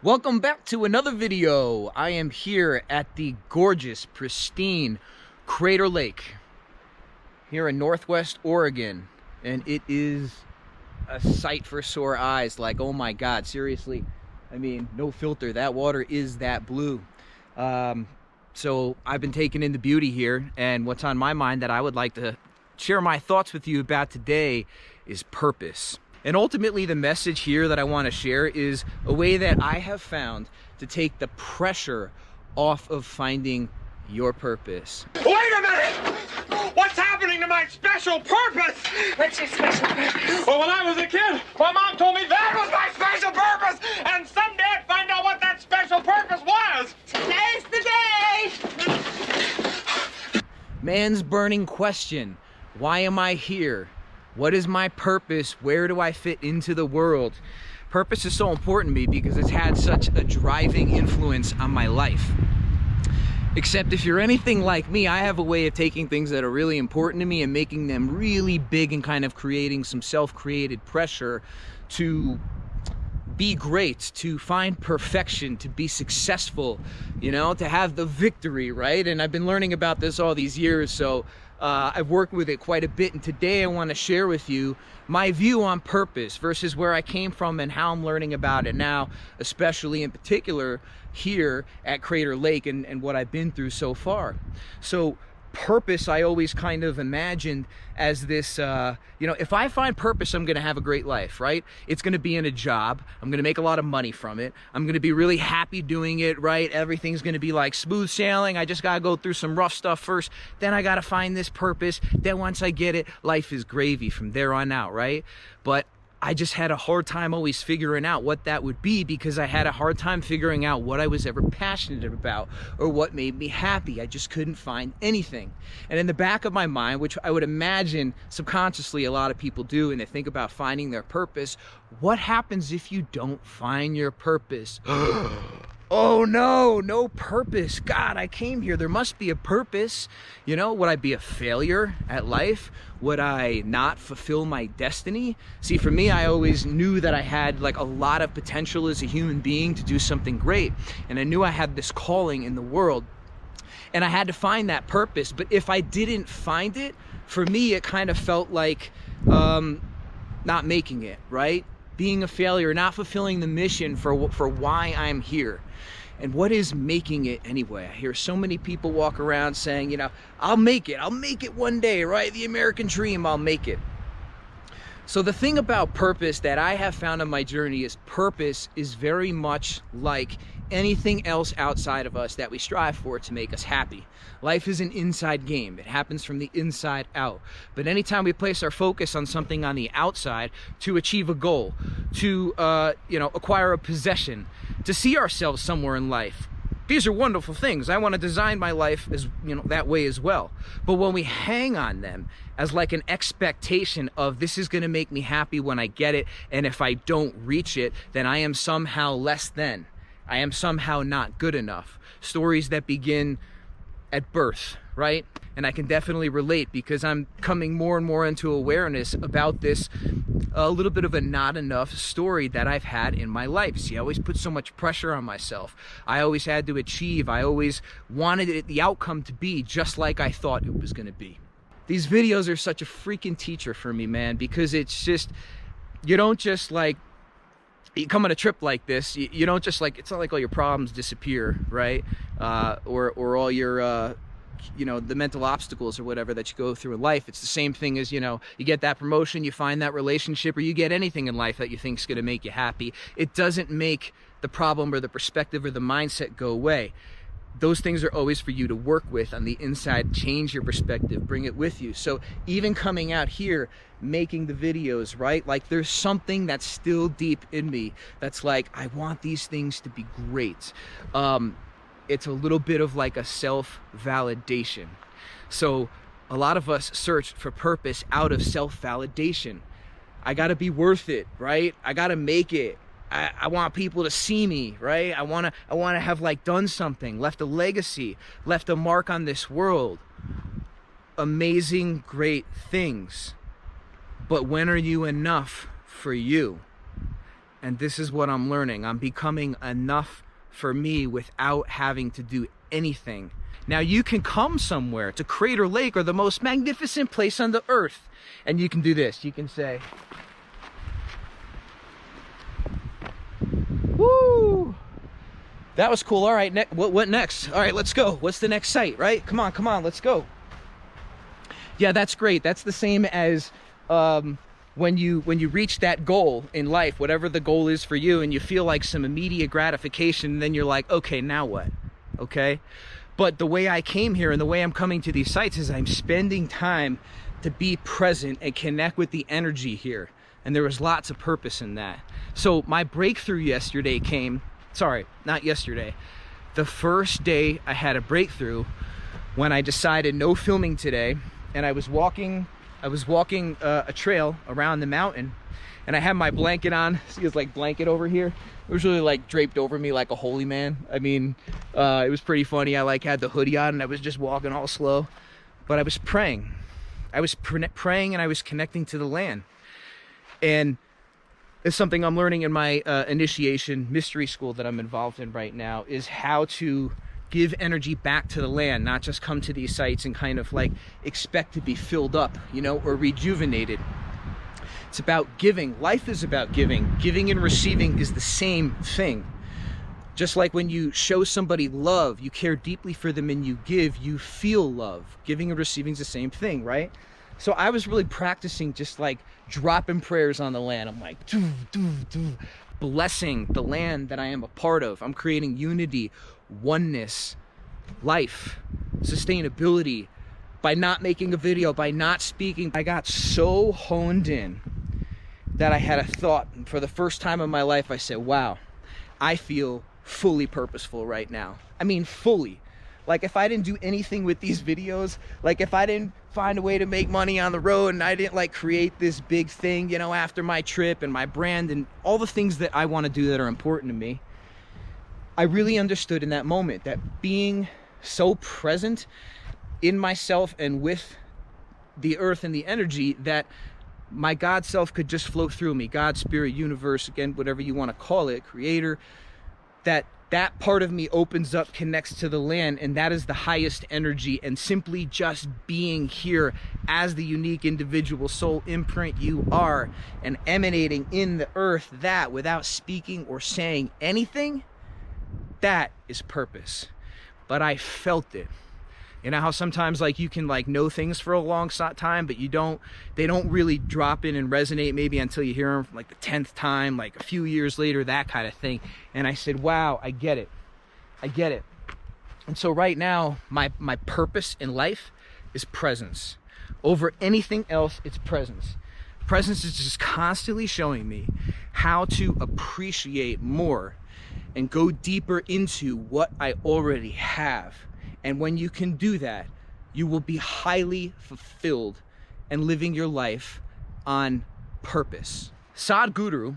Welcome back to another video. I am here at the gorgeous, pristine Crater Lake here in Northwest Oregon, and it is a sight for sore eyes. Like, oh my God, seriously. I mean, no filter. That water is that blue. So I've been taking in the beauty here, and what's on my mind that I would like to share my thoughts with you about today is purpose. And ultimately, the message here that I want to share is a way that I have found to take the pressure off of finding your purpose. Wait a minute! What's happening to my special purpose? What's your special purpose? Well, when I was a kid, my mom told me that was my special purpose, and someday I'd find out what that special purpose was. Today's the day! Man's burning question: why am I here? What is my purpose? Where do I fit into the world? Purpose is so important to me because it's had such a driving influence on my life. Except if you're anything like me, I have a way of taking things that are really important to me and making them really big and kind of creating some self-created pressure to be great, to find perfection, to be successful, you know, to have the victory, right? And I've been learning about this all these years, so I've worked with it quite a bit, and today I want to share with you my view on purpose versus where I came from and how I'm learning about it now, especially in particular here at Crater Lake and what I've been through so far. So purpose, I always kind of imagined as this, you know, if I find purpose, I'm going to have a great life, right? It's going to be in a job. I'm going to make a lot of money from it. I'm going to be really happy doing it, right? Everything's going to be like smooth sailing. I just got to go through some rough stuff first. Then I got to find this purpose. Then once I get it, life is gravy from there on out, right? But I just had a hard time always figuring out what that would be because I had a hard time figuring out what I was ever passionate about or what made me happy. I just couldn't find anything. And in the back of my mind, which I would imagine subconsciously a lot of people do, and they think about finding their purpose, what happens if you don't find your purpose? Oh no, no purpose. God, I came here. There must be a purpose. You know, would I be a failure at life? Would I not fulfill my destiny? See, for me, I always knew that I had like a lot of potential as a human being to do something great. And I knew I had this calling in the world. And I had to find that purpose. But if I didn't find it, for me, it kind of felt like not making it, right? Being a failure, not fulfilling the mission for why I'm here. And what is making it anyway? I hear so many people walk around saying, you know, I'll make it one day, right? The American dream, I'll make it. So the thing about purpose that I have found on my journey is purpose is very much like anything else outside of us that we strive for to make us happy. Life is an inside game. It happens from the inside out. But anytime we place our focus on something on the outside to achieve a goal, to you know, acquire a possession, to see ourselves somewhere in life, these are wonderful things. I want to design my life as, you know, that way as well. But when we hang on them as like an expectation of this is going to make me happy when I get it, and if I don't reach it, then I am somehow less than. I am somehow not good enough. Stories that begin at birth, right? And I can definitely relate because I'm coming more and more into awareness about this, a little bit of a not enough story that I've had in my life. See, I always put so much pressure on myself. I always had to achieve. I always wanted it, the outcome to be just like I thought it was going to be. These videos are such a freaking teacher for me, man, because it's just, you don't just like, you come on a trip like this, you don't just like, it's not like all your problems disappear, right? Or all your, you know, the mental obstacles or whatever that you go through in life. It's the same thing as, you know, you get that promotion, you find that relationship, or you get anything in life that you think is going to make you happy. It doesn't make the problem or the perspective or the mindset go away. Those things are always for you to work with on the inside, change your perspective, bring it with you. So even coming out here, making the videos, right? Like there's something that's still deep in me that's like, I want these things to be great. It's a little bit of like a self-validation. So a lot of us search for purpose out of self-validation. I gotta be worth it, right? I gotta make it. I want people to see me, right? I wanna have like done something, left a legacy, left a mark on this world. Amazing, great things. But when are you enough for you? And this is what I'm learning. I'm becoming enough for me without having to do anything. Now you can come somewhere to Crater Lake or the most magnificent place on the earth, and you can do this. You can say, woo, that was cool. All right, what next? All right, let's go. What's the next site, right? Come on, let's go. Yeah, that's great. That's the same as when you reach that goal in life, whatever the goal is for you, and you feel like some immediate gratification, and then you're like, okay, now what? Okay? But the way I came here and the way I'm coming to these sites is I'm spending time to be present and connect with the energy here. And there was lots of purpose in that. So my breakthrough yesterday came, sorry, not yesterday. The first day I had a breakthrough when I decided no filming today, and I was walking a trail around the mountain, and I had my blanket on. See this like blanket over here? It was really like draped over me like a holy man. I mean, it was pretty funny. I like had the hoodie on and I was just walking all slow, but I was praying. I was praying and I was connecting to the land. And it's something I'm learning in my initiation mystery school that I'm involved in right now, is how to give energy back to the land, not just come to these sites and kind of like expect to be filled up, you know, or rejuvenated. It's about giving. Life is about giving. Giving and receiving is the same thing. Just like when you show somebody love, you care deeply for them and you give, you feel love. Giving and receiving is the same thing, right? So I was really practicing just like dropping prayers on the land. I'm like, doo, doo, doo, blessing the land that I am a part of. I'm creating unity, oneness, life, sustainability. By not making a video, by not speaking, I got so honed in that I had a thought. And for the first time in my life, I said, wow, I feel fully purposeful right now. I mean, fully. Like if I didn't do anything with these videos, like if I didn't find a way to make money on the road and I didn't like create this big thing, you know, after my trip and my brand and all the things that I want to do that are important to me, I really understood in that moment that being so present in myself and with the earth and the energy, that my God self could just flow through me. God, spirit, universe, again, whatever you want to call it, creator, that part of me opens up, connects to the land, and that is the highest energy. And simply just being here as the unique individual soul imprint you are and emanating in the earth, that without speaking or saying anything, that is purpose. But I felt it. You know how sometimes like you can like know things for a long time, but they don't really drop in and resonate maybe until you hear them like the 10th time, like a few years later, that kind of thing. And I said, wow, I get it. I get it. And so right now, my purpose in life is presence. Over anything else, it's presence. Presence is just constantly showing me how to appreciate more and go deeper into what I already have. And when you can do that, you will be highly fulfilled and living your life on purpose. Sadhguru,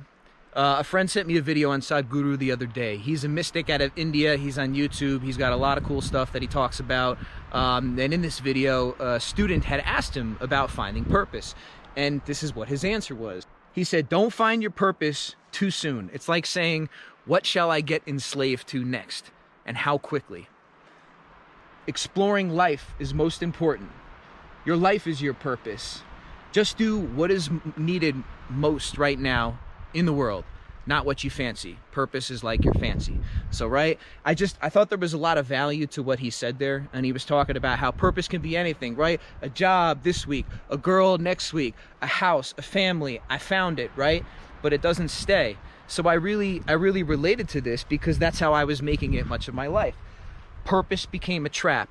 a friend sent me a video on Sadhguru the other day. He's a mystic out of India. He's on YouTube. He's got a lot of cool stuff that he talks about. And in this video, a student had asked him about finding purpose. And this is what his answer was. He said, don't find your purpose too soon. It's like saying, what shall I get enslaved to next? And how quickly? Exploring life is most important. Your life is your purpose. Just do what is needed most right now in the world, not what you fancy. Purpose is like your fancy. So, right? I thought there was a lot of value to what he said there. And he was talking about how purpose can be anything, right? A job this week, a girl next week, a house, a family. I found it, right? But it doesn't stay. So I really related to this because that's how I was making it much of my life. Purpose became a trap.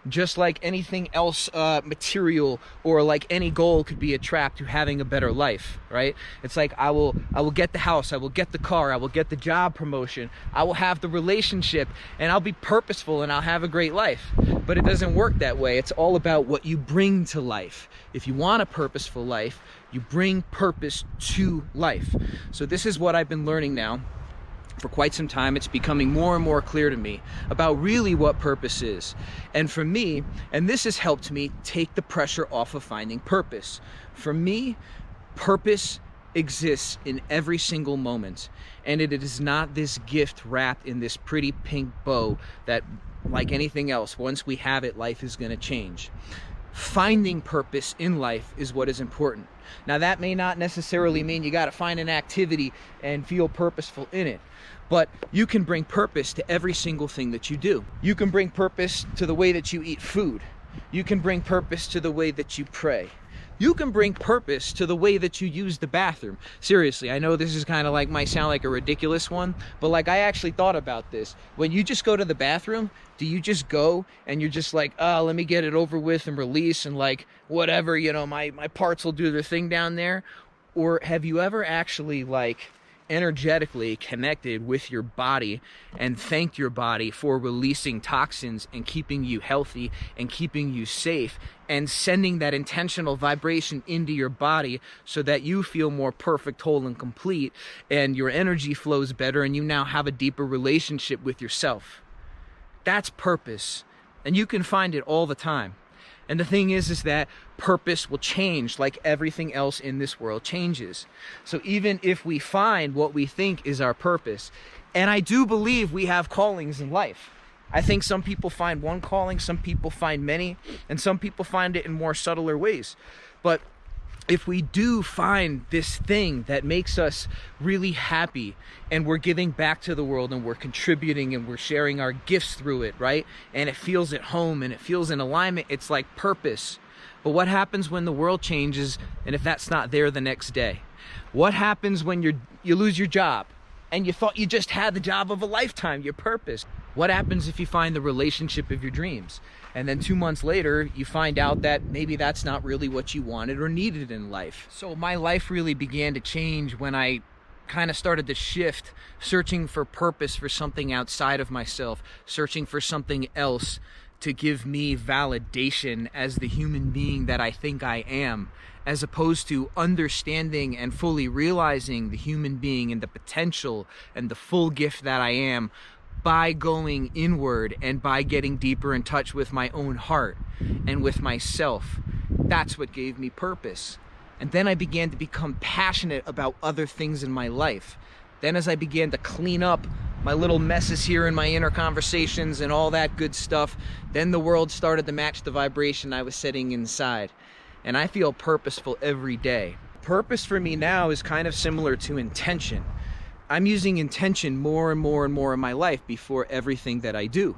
Just like anything else material or like any goal could be a trap to having a better life, right? It's like I will get the house, I will get the car, I will get the job promotion, I will have the relationship, and I'll be purposeful and I'll have a great life. But it doesn't work that way. It's all about what you bring to life. If you want a purposeful life, you bring purpose to life. So this is what I've been learning now. For quite some time, it's becoming more and more clear to me about really what purpose is. And for me, and this has helped me take the pressure off of finding purpose. For me, purpose exists in every single moment, and it is not this gift wrapped in this pretty pink bow that, like anything else, once we have it, life is going to change. Finding purpose in life is what is important. Now, that may not necessarily mean you got to find an activity and feel purposeful in it, but you can bring purpose to every single thing that you do. You can bring purpose to the way that you eat food. You can bring purpose to the way that you pray. You can bring purpose to the way that you use the bathroom. Seriously, I know this is kind of like, might sound like a ridiculous one, but like, I actually thought about this. When you just go to the bathroom, do you just go and you're just like, oh, let me get it over with and release and like, whatever, you know, my parts will do their thing down there? Or have you ever actually like energetically connected with your body and thanked your body for releasing toxins and keeping you healthy and keeping you safe and sending that intentional vibration into your body so that you feel more perfect, whole, and complete, and your energy flows better and you now have a deeper relationship with yourself? That's purpose, and you can find it all the time. And the thing is that purpose will change like everything else in this world changes. So even if we find what we think is our purpose, and I do believe we have callings in life. I think some people find one calling, some people find many, and some people find it in more subtler ways. But if we do find this thing that makes us really happy and we're giving back to the world and we're contributing and we're sharing our gifts through it, right? And it feels at home and it feels in alignment, it's like purpose. But what happens when the world changes and if that's not there the next day? What happens when you lose your job and you thought you just had the job of a lifetime, your purpose? What happens if you find the relationship of your dreams? And then 2 months later, you find out that maybe that's not really what you wanted or needed in life. So my life really began to change when I kind of started to shift, searching for purpose for something outside of myself, searching for something else to give me validation as the human being that I think I am, as opposed to understanding and fully realizing the human being and the potential and the full gift that I am by going inward and by getting deeper in touch with my own heart and with myself. That's what gave me purpose. And then I began to become passionate about other things in my life. Then as I began to clean up my little messes here in my inner conversations and all that good stuff, then the world started to match the vibration I was setting inside. And I feel purposeful every day. Purpose for me now is kind of similar to intention. I'm using intention more and more and more in my life before everything that I do.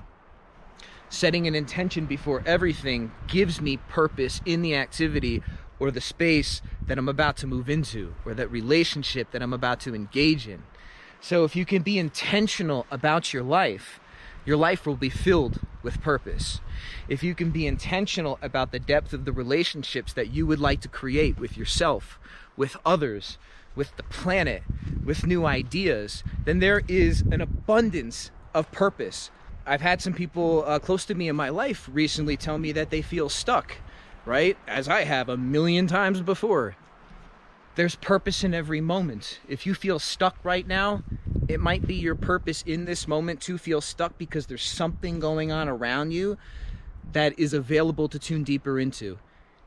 Setting an intention before everything gives me purpose in the activity or the space that I'm about to move into, or that relationship that I'm about to engage in. So if you can be intentional about your life will be filled with purpose. If you can be intentional about the depth of the relationships that you would like to create with yourself, with others, with the planet, with new ideas, then there is an abundance of purpose. I've had some people close to me in my life recently tell me that they feel stuck, right? As I have a million times before. There's purpose in every moment. If you feel stuck right now, it might be your purpose in this moment to feel stuck because there's something going on around you that is available to tune deeper into.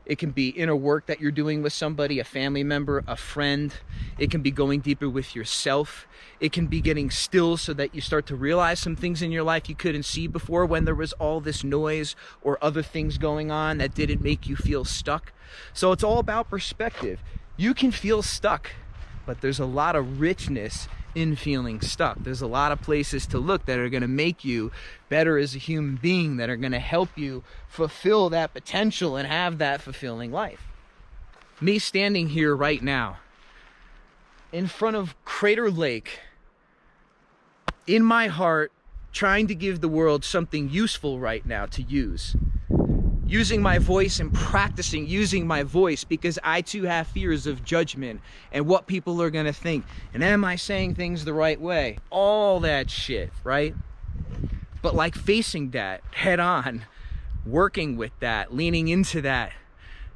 It can be inner work that you're doing with somebody, a family member, a friend. It can be going deeper with yourself. It can be getting still so that you start to realize some things in your life you couldn't see before when there was all this noise or other things going on that didn't make you feel stuck. So it's all about perspective. You can feel stuck, but there's a lot of richness in feeling stuck. There's a lot of places to look that are going to make you better as a human being, that are going to help you fulfill that potential and have that fulfilling life. Me standing here right now in front of Crater Lake, in my heart, trying to give the world something useful right now to use. Using my voice and practicing using my voice, because I too have fears of judgment and what people are gonna think. And am I saying things the right way? All that shit, right? But like facing that head on, working with that, leaning into that,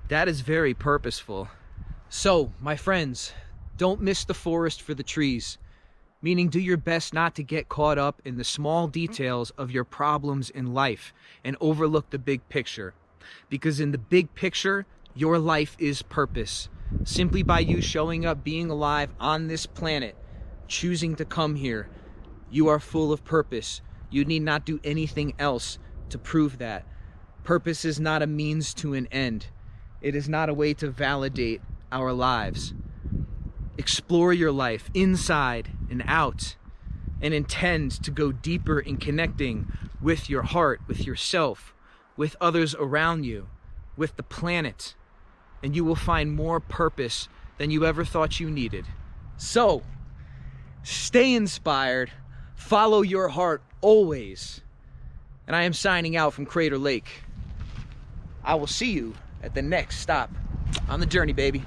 that is very purposeful. So, my friends, don't miss the forest for the trees. Meaning, do your best not to get caught up in the small details of your problems in life and overlook the big picture. Because in the big picture, your life is purpose. Simply by you showing up, being alive on this planet, choosing to come here, you are full of purpose. You need not do anything else to prove that. Purpose is not a means to an end. It is not a way to validate our lives. Explore your life inside and out, and intend to go deeper in connecting with your heart, with yourself, with others around you, with the planet, and you will find more purpose than you ever thought you needed. So, stay inspired, follow your heart always. And I am signing out from Crater Lake. I will see you at the next stop on the journey, baby.